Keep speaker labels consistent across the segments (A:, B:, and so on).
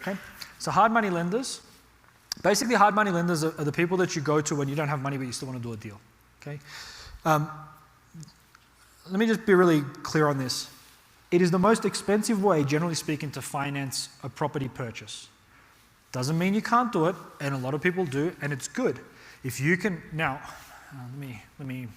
A: Okay? So hard money lenders, basically hard money lenders are the people that you go to when you don't have money but you still want to do a deal. Okay? Let me just be really clear on this. It is the most expensive way, generally speaking, to finance a property purchase. Doesn't mean you can't do it, and a lot of people do, and it's good. If you can, now, if you're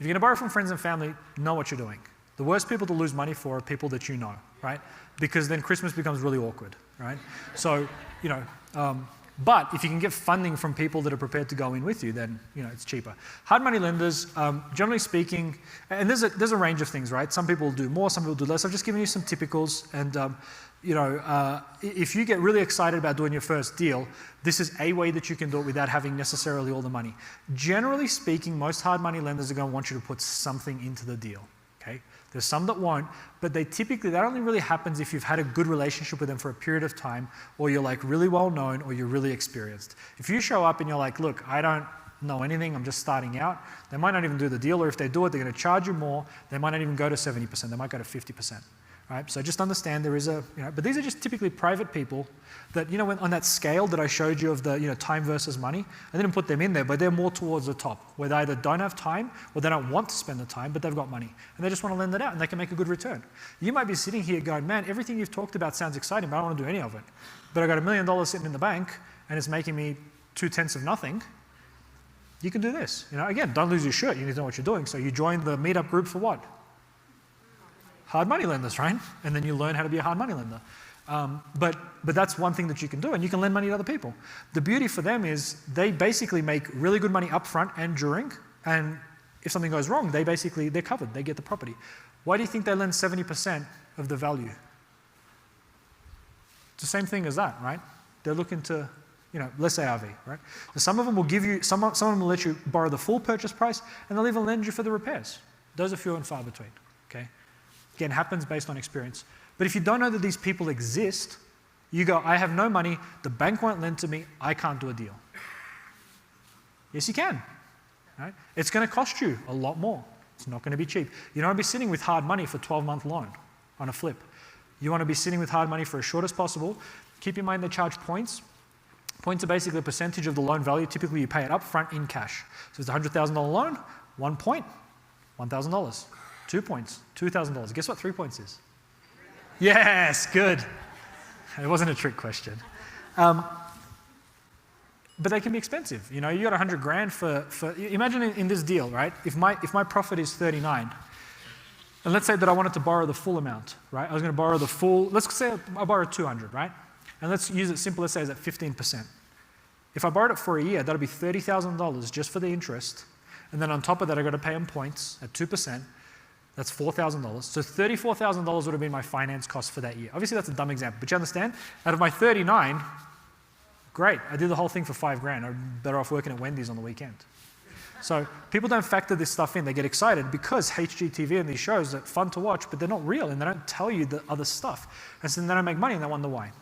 A: going to borrow from friends and family, know what you're doing. The worst people to lose money for are people that you know, right? Because then Christmas becomes really awkward, right? So, but if you can get funding from people that are prepared to go in with you, then it's cheaper. Hard money lenders, generally speaking, and there's a range of things, right? Some people do more, some people do less. I've just given you some typicals, and if you get really excited about doing your first deal, this is a way that you can do it without having necessarily all the money. Generally speaking, most hard money lenders are going to want you to put something into the deal. Okay? There's some that won't, but that only really happens if you've had a good relationship with them for a period of time, or you're like really well known, or you're really experienced. If you show up and you're like, look, I don't know anything, I'm just starting out, they might not even do the deal, or if they do it, they're going to charge you more. They might not even go to 70%, they might go to 50%. Right? So just understand there is but these are just typically private people that, on that scale that I showed you of the, time versus money, I didn't put them in there, but they're more towards the top, where they either don't have time or they don't want to spend the time, but they've got money and they just want to lend it out and they can make a good return. You might be sitting here going, man, everything you've talked about sounds exciting, but I don't want to do any of it. But I got $1 million sitting in the bank and it's making me 2/10 of nothing. You can do this. Again, don't lose your shirt. You need to know what you're doing. So you join the meetup group for what? Hard money lenders, right? And then you learn how to be a hard money lender. But that's one thing that you can do, and you can lend money to other people. The beauty for them is they basically make really good money up front and during, and if something goes wrong, they're covered, they get the property. Why do you think they lend 70% of the value? It's the same thing as that, right? They're looking to, less ARV, right? So some of them will give you, some of them will let you borrow the full purchase price, and they'll even lend you for the repairs. Those are few and far between, okay? Again, happens based on experience. But if you don't know that these people exist, you go, I have no money, the bank won't lend to me, I can't do a deal. Yes, you can. Right? It's going to cost you a lot more. It's not going to be cheap. You don't want to be sitting with hard money for a 12-month loan on a flip. You want to be sitting with hard money for as short as possible. Keep in mind they charge points. Points are basically a percentage of the loan value. Typically, you pay it up front in cash. So it's a $100,000 loan, 1 point, $1,000. 2 points, $2,000. Guess what 3 points is? Yes, good. It wasn't a trick question. But they can be expensive. You got 100 grand for imagine in this deal, right? If my profit is 39, and let's say that I wanted to borrow the full amount, right? I was going to borrow the full, let's say I borrowed 200, right? And let's use it simple, let's say it's at 15%. If I borrowed it for a year, that'll be $30,000 just for the interest. And then on top of that, I got to pay them points at 2%. That's $4,000. So $34,000 would have been my finance cost for that year. Obviously, that's a dumb example, but you understand? Out of my 39, great, I did the whole thing for $5,000. I'm better off working at Wendy's on the weekend. So people don't factor this stuff in. They get excited because HGTV and these shows are fun to watch, but they're not real and they don't tell you the other stuff. And so then they don't make money and they wonder why.